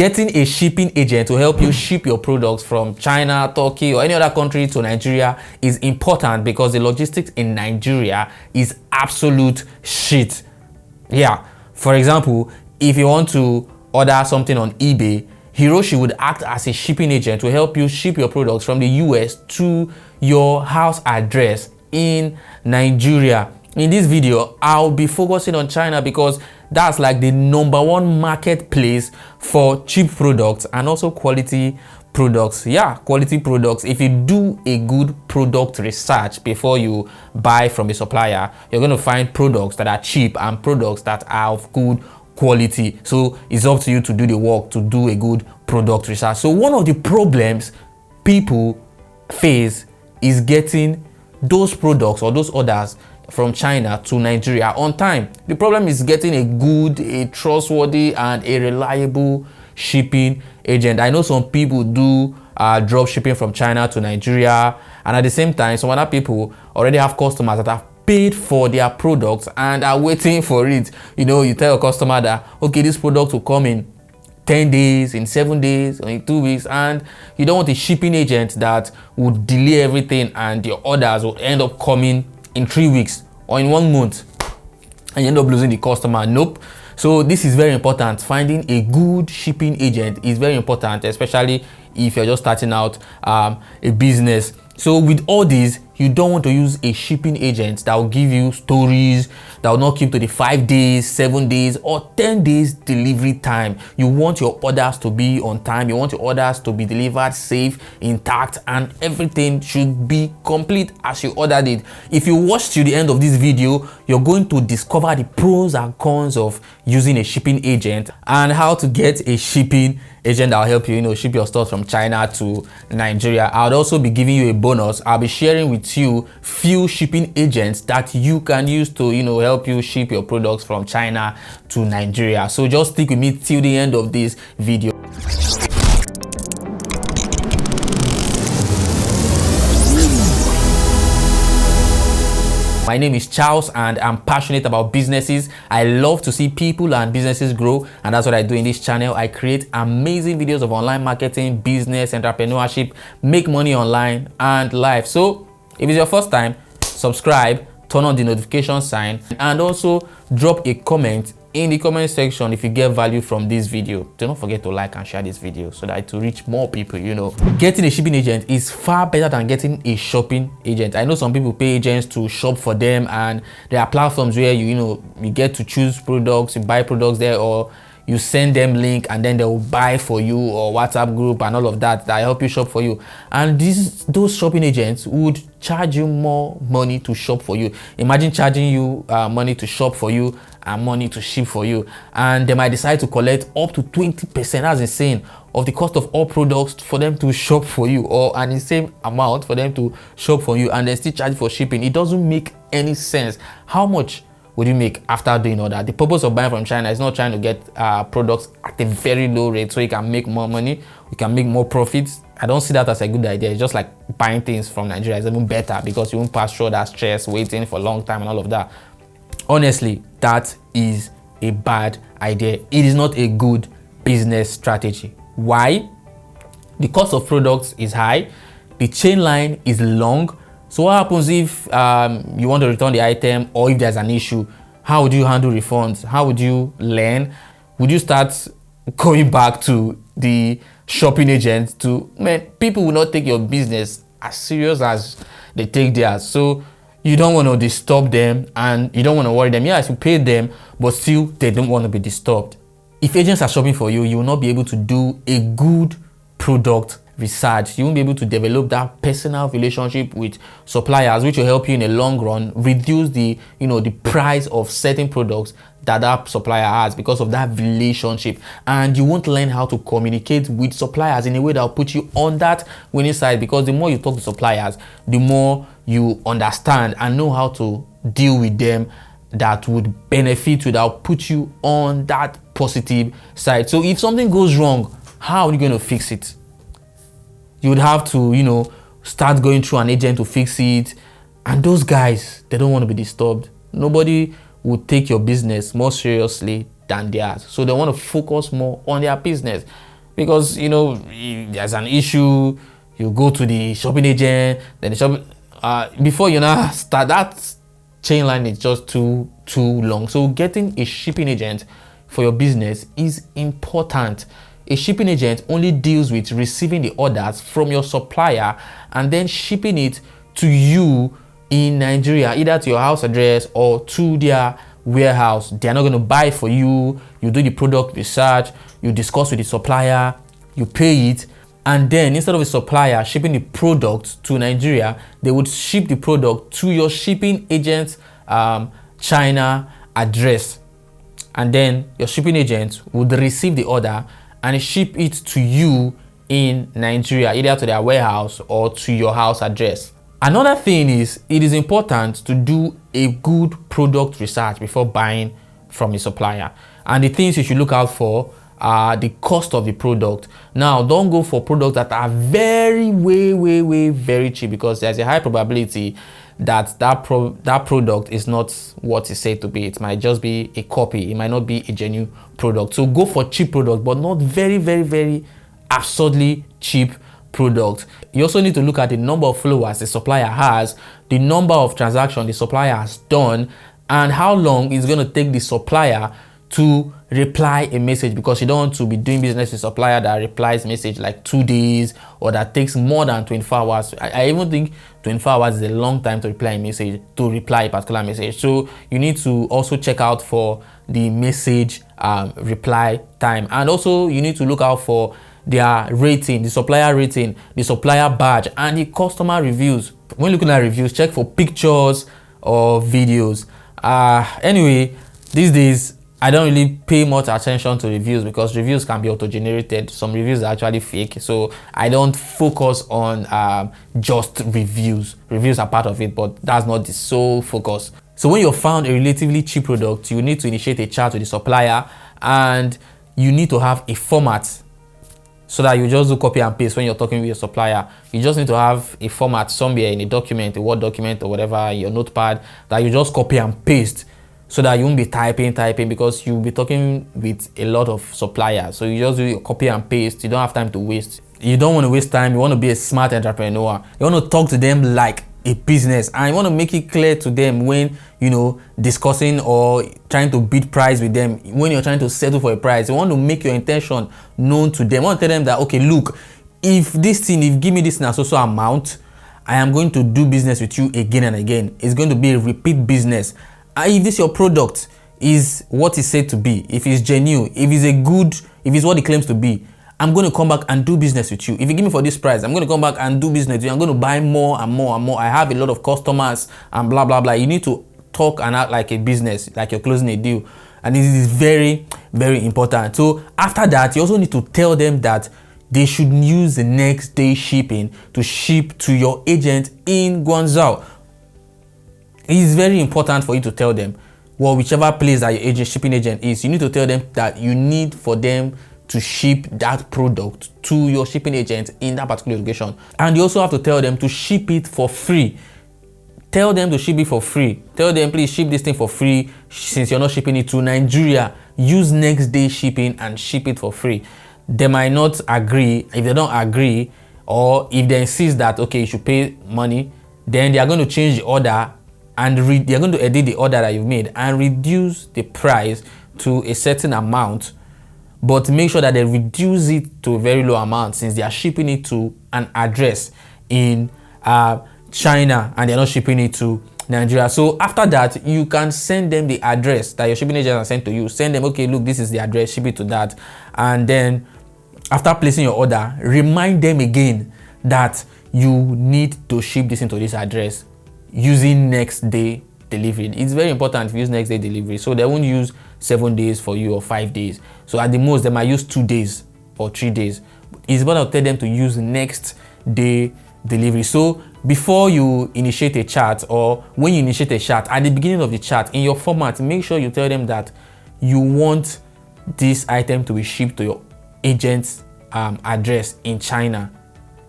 Getting a shipping agent to help you ship your products from China, Turkey, or any other country to Nigeria is important because the logistics in Nigeria is absolute shit. Yeah, for example, if you want to order something on eBay, Hiroshi would act as a shipping agent to help you ship your products from the US to your house address in Nigeria. In this video, I'll be focusing on China because that's like the #1 marketplace for cheap products and also quality products. Yeah, quality products. If you do a good product research before you buy from a supplier, you're going to find products that are cheap and products that are of good quality. So it's up to you to do the work to do a good product research. So one of the problems people face is getting those products or those orders from China to Nigeria on time. The problem is getting a good, a trustworthy, and a reliable shipping agent. I know some people do drop shipping from China to Nigeria, and at the same time, some other people already have customers that have paid for their products and are waiting for it. You know, you tell a customer that, okay, this product will come in 10 days, in 7 days, or in 2 weeks, and you don't want a shipping agent that would delay everything and your orders will end up coming in 3 weeks or in 1 month and you end up losing the customer. Nope. So this is very important. Finding a good shipping agent is very important, especially if you're just starting out a business. So with all this, you don't want to use a shipping agent that will give you stories that will not keep to the 5 days, 7 days, or 10 days delivery time. You want your orders to be on time. You want your orders to be delivered safe, intact, and everything should be complete as you ordered it. If you watch till the end of this video, you're going to discover the pros and cons of using a shipping agent and how to get a shipping agent that will help you, ship your stuff from China to Nigeria. I'll also be giving you a bonus. I'll be sharing with you few shipping agents that you can use to, help you ship your products from China to Nigeria. So just stick with me till the end of this video. My name is Charles and I'm passionate about businesses. I love to see people and businesses grow, and that's what I do in this channel. I create amazing videos of online marketing, business, entrepreneurship, make money online and life. So if it's your first time, subscribe, turn on the notification sign, and also drop a comment in the comment section if you get value from this video. Do not forget to like and share this video so that it will reach more people. Getting a shipping agent is far better than getting a shopping agent. I know some people pay agents to shop for them, and there are platforms where you get to choose products, you buy products there, or you send them link and then they will buy for you, or WhatsApp group and all of that help you shop for you. And those shopping agents would charge you more money to shop for you. Imagine charging you money to shop for you and money to ship for you, and they might decide to collect up to 20%, that's insane, of the cost of all products for them to shop for you, or an insane amount for them to shop for you, and they still charge for shipping. It doesn't make any sense. How much would you make after doing all that? The purpose of buying from China is not trying to get products at a very low rate so you can make more money, you can make more profits. I don't see that as a good idea. It's just like buying things from Nigeria is even better because you won't pass through that stress, waiting for a long time and all of that. Honestly, that is a bad idea. It is not a good business strategy. Why? The cost of products is high, the chain line is long. So what happens if you want to return the item, or if there's an issue? How would you handle refunds? How would you learn? Would you start going back to the shopping agent? People will not take your business as serious as they take theirs. So you don't want to disturb them and you don't want to worry them. Yes, you pay them, but still they don't want to be disturbed. If agents are shopping for you, you will not be able to do a good product research. You won't be able to develop that personal relationship with suppliers, which will help you in the long run reduce the the price of certain products that supplier has because of that relationship. And you won't learn how to communicate with suppliers in a way that will put you on that winning side, because the more you talk to suppliers, the more you understand and know how to deal with them that would benefit you, that will put you on that positive side. So if something goes wrong, how are you going to fix it? You would have to, start going through an agent to fix it. And those guys, they don't want to be disturbed. Nobody would take your business more seriously than theirs. So they want to focus more on their business. because if there's an issue, you go to the shopping agent, then the shop before you now start, that chain line is just too long. So getting a shipping agent for your business is important. A shipping agent only deals with receiving the orders from your supplier and then shipping it to you in Nigeria, either to your house address or to their warehouse. They are not going to buy for you. You do the product research, you discuss with the supplier, you pay it, and then instead of a supplier shipping the product to Nigeria, they would ship the product to your shipping agent's China address, and then your shipping agent would receive the order and ship it to you in Nigeria, either to their warehouse or to your house address. Another thing is, it is important to do a good product research before buying from a supplier. And the things you should look out for are the cost of the product. Now, don't go for products that are very cheap, because there's a high probability that product is not what it's said to be. It might just be a copy. It might not be a genuine product. So go for cheap product, but not very absurdly cheap product. You also need to look at the number of followers the supplier has, the number of transactions the supplier has done, and how long it's going to take the supplier to reply a message, because you don't want to be doing business with a supplier that replies message like 2 days or that takes more than 24 hours. I even think 24 hours is a long time to reply a particular message. So you need to also check out for the message reply time, and also you need to look out for their rating, the supplier rating, the supplier badge, and the customer reviews. When looking at reviews, check for pictures or videos. Anyway, these days I don't really pay much attention to reviews, because reviews can be auto-generated. Some reviews are actually fake, so I don't focus on just reviews. Reviews are part of it, but that's not the sole focus. So when you've found a relatively cheap product, you need to initiate a chat with the supplier, and you need to have a format, so that you just do copy and paste when you're talking with your supplier. You just need to have a format somewhere in a document, a Word document or whatever, your notepad, that you just copy and paste, so that you won't be typing, because you'll be talking with a lot of suppliers. So you just do your copy and paste. You don't have time to waste. You don't want to waste time. You want to be a smart entrepreneur. You want to talk to them like a business, and you want to make it clear to them when discussing or trying to bid price with them. When you're trying to settle for a price, you want to make your intention known to them. You want to tell them that, okay, look, if you give me this in a so amount, I am going to do business with you again and again. It's going to be a repeat business. And if this your product is what it's said to be, if it's genuine, if it's what it claims to be, I'm going to come back and do business with you. If you give me for this price, I'm going to come back and do business with you. I'm going to buy more and more and more. I have a lot of customers and blah, blah, blah. You need to talk and act like a business, like you're closing a deal. And it is very important. So after that, you also need to tell them that they should use the next day shipping to ship to your agent in Guangzhou. It is very important for you to tell them, well, whichever place that your shipping agent is, you need to tell them that you need for them to ship that product to your shipping agent in that particular location. And you also have to tell them to ship it for free. Tell them to ship it for free. Tell them, please ship this thing for free. Since you're not shipping it to Nigeria, use next day shipping and ship it for free. They might not agree. If they don't agree, or if they insist that, okay, you should pay money, then they are going to change the order, and they're going to edit the order that you've made and reduce the price to a certain amount, but make sure that they reduce it to a very low amount, since they are shipping it to an address in China and they're not shipping it to Nigeria. So after that, you can send them the address that your shipping agent has sent to you. Send them, okay, look, this is the address, ship it to that. And then after placing your order, remind them again that you need to ship this into this address using next day delivery. It's very important to use next day delivery, so they won't use 7 days for you or 5 days. So at the most, they might use 2 days or 3 days. It's better to tell them to use next day delivery. So before you initiate a chat, or when you initiate a chat, at the beginning of the chat, in your format, make sure you tell them that you want this item to be shipped to your agent's address in China.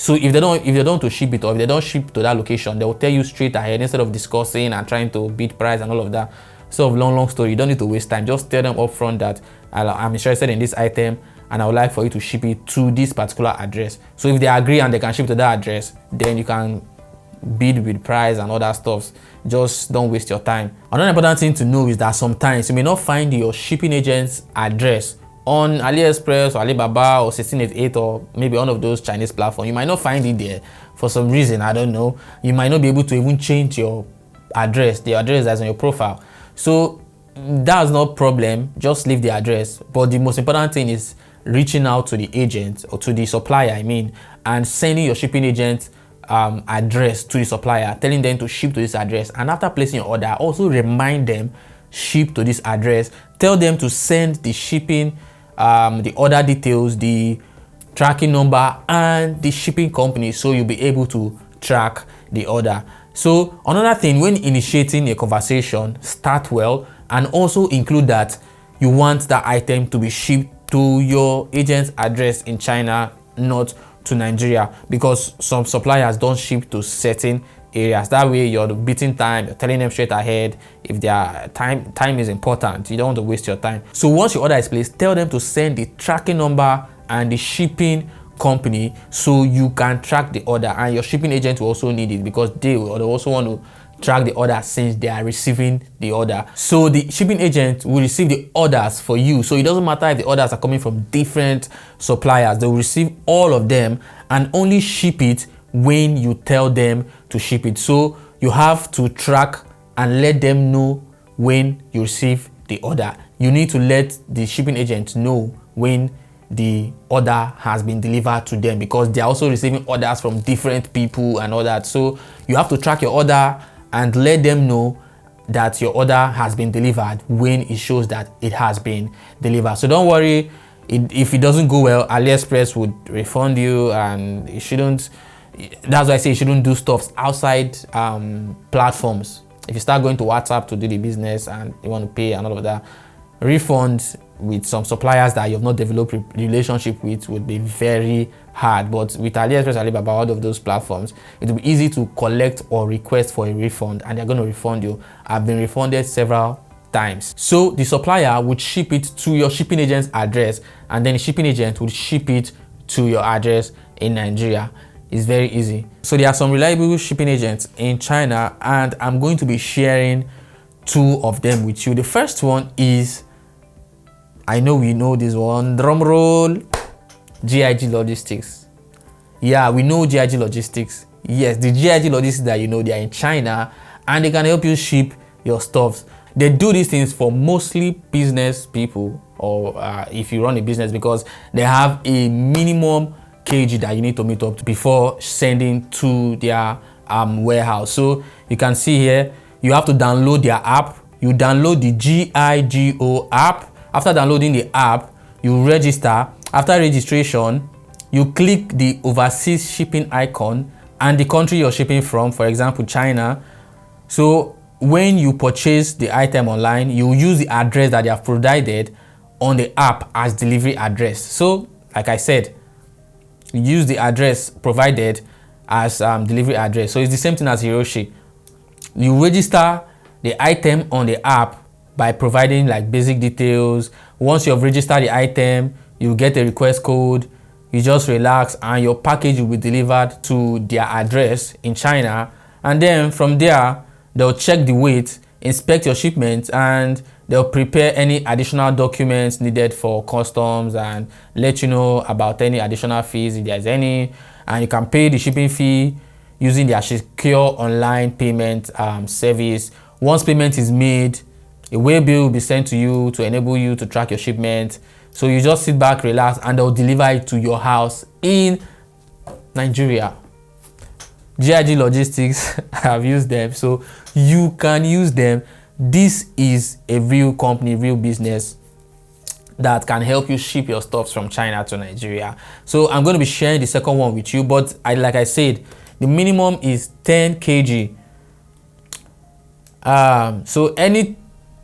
So if they don't want to ship it, or if they don't ship to that location, they will tell you straight ahead, instead of discussing and trying to bid price and all of that. So long story, you don't need to waste time. Just tell them upfront that I'm interested in this item and I would like for you to ship it to this particular address. So if they agree and they can ship to that address, then you can bid with price and other stuff. Just don't waste your time. Another important thing to know is that sometimes you may not find your shipping agent's address on AliExpress or Alibaba or 1688 or maybe one of those Chinese platforms. You might not find it there for some reason, I don't know. You might not be able to even change your address, the address that's on your profile. So that's no problem, just leave the address. But the most important thing is reaching out to the agent or to the supplier, and sending your shipping agent address to the supplier, telling them to ship to this address. And after placing your order, also remind them, ship to this address. Tell them to send the shipping, the order details, the tracking number, and the shipping company, so you'll be able to track the order. So another thing, when initiating a conversation, start well, and also include that you want that item to be shipped to your agent's address in China, not to Nigeria, because some suppliers don't ship to certain areas. That way you're beating time, you're telling them straight ahead. If their time is important, you don't want to waste your time. So once your order is placed, tell them to send the tracking number and the shipping company, so you can track the order, and your shipping agent will also need it, because they also want to track the order since they are receiving the order. So the shipping agent will receive the orders for you. So it doesn't matter if the orders are coming from different suppliers, they will receive all of them and only ship it when you tell them to ship it. So you have to track and let them know when you receive the order. You need to let the shipping agent know when the order has been delivered to them, because they are also receiving orders from different people and all that. So you have to track your order and let them know that your order has been delivered when it shows that it has been delivered. So don't worry, if it doesn't go well, AliExpress would refund you, and it shouldn't. That's why I say you shouldn't do stuff outside platforms. If you start going to WhatsApp to do the business and you want to pay and all of that, refunds with some suppliers that you have not developed a relationship with would be very hard. But with AliExpress, Alibaba, all of those platforms, it will be easy to collect or request for a refund, and they're going to refund you. I've been refunded several times. So the supplier would ship it to your shipping agent's address, and then the shipping agent would ship it to your address in Nigeria. It's very easy. So there are some reliable shipping agents in China, and I'm going to be sharing two of them with you. The first one is, I know we know this one, drum roll, GIG Logistics. Yeah, we know GIG Logistics. Yes, the GIG Logistics that you know, they are in China, and they can help you ship your stuff. They do these things for mostly business people, or if you run a business, because they have a minimum kg that you need to meet up to before sending to their warehouse. So you can see here, you have to download their app. You download the GIGO app. After downloading the app, you register. After registration, you click the overseas shipping icon and the country you're shipping from, for example, China. So when you purchase the item online, you use the address that they have provided on the app as delivery address. So like I said, you use the address provided as delivery address. So it's the same thing as Hiroshi. You register the item on the app by providing like basic details. Once you have registered the item, you get a request code. You just relax, and your package will be delivered to their address in China. And then from there, they'll check the weight, inspect your shipment, and they'll prepare any additional documents needed for customs and let you know about any additional fees if there's any. And you can pay the shipping fee using their secure online payment service. Once payment is made, a way bill will be sent to you to enable you to track your shipment. So you just sit back, relax, and they'll deliver it to your house in Nigeria. GIG Logistics, I've used them, so you can use them. This is a real company, real business that can help you ship your stuff from China to Nigeria. So I'm going to be sharing the second one with you, but like I said, the minimum is 10 kg. So any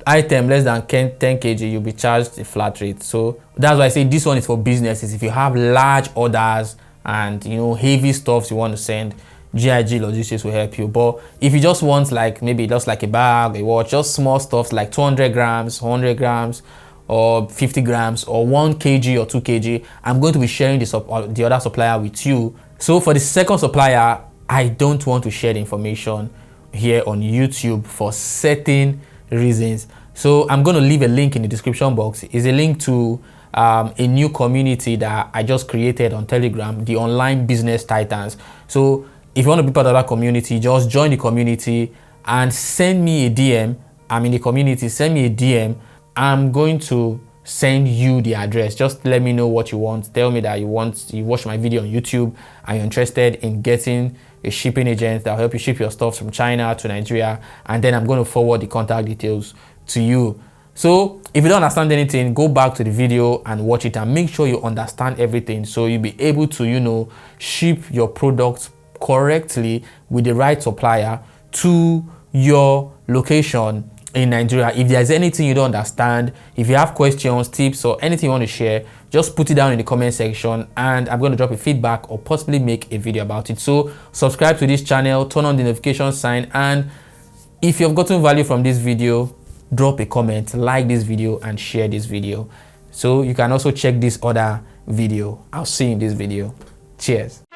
item less than 10 kg, you'll be charged a flat rate. So that's why I say this one is for businesses. If you have large orders and heavy stuff you want to send, GIG Logistics will help you. But if you just want like maybe just like a bag, a watch, just small stuff like 200 grams, 100 grams, or 50 grams or 1 kg or 2 kg, I'm going to be sharing the other supplier with you. So for the second supplier, I don't want to share the information here on YouTube for certain reasons. So I'm going to leave a link in the description box. It's a link to a new community that I just created on Telegram, the Online Business Titans. So if you want to be part of that community, just join the community and send me a DM. I'm in the community, send me a DM. I'm going to send you the address. Just let me know what you want. Tell me that you watch my video on YouTube and you're interested in getting a shipping agent that will help you ship your stuff from China to Nigeria, and then I'm going to forward the contact details to you. So if you don't understand anything, go back to the video and watch it and make sure you understand everything, so you'll be able to ship your products correctly with the right supplier to your location in Nigeria. If there's anything you don't understand, if you have questions, tips, or anything you want to share, just put it down in the comment section and I'm going to drop a feedback or possibly make a video about it. So subscribe to this channel, turn on the notification sign, and if you've gotten value from this video, drop a comment, like this video, and share this video. So you can also check this other video. I'll see you in this video. Cheers.